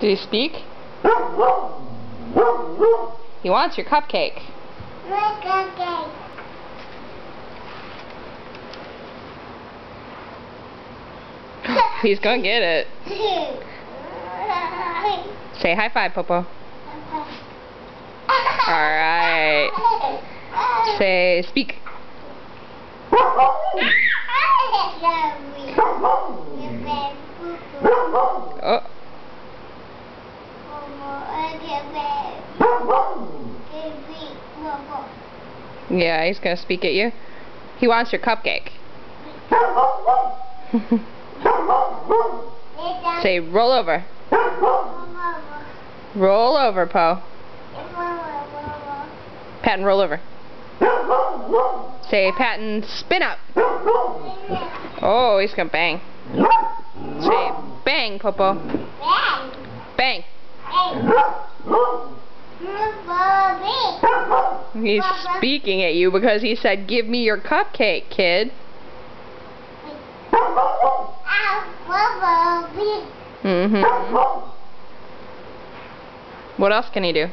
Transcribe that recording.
Did he speak? He wants your cupcake. He's gonna get it. Say high five, Popo. Alright. Say speak. Oh. Yeah, he's gonna speak at you. He wants your cupcake. Say roll over. Roll over, Po. Patton, roll over. Say Patton, spin up. Oh, he's gonna bang. Say bang, Popo. Bang. He's speaking at you because he said, "Give me your cupcake, kid." What else can he do?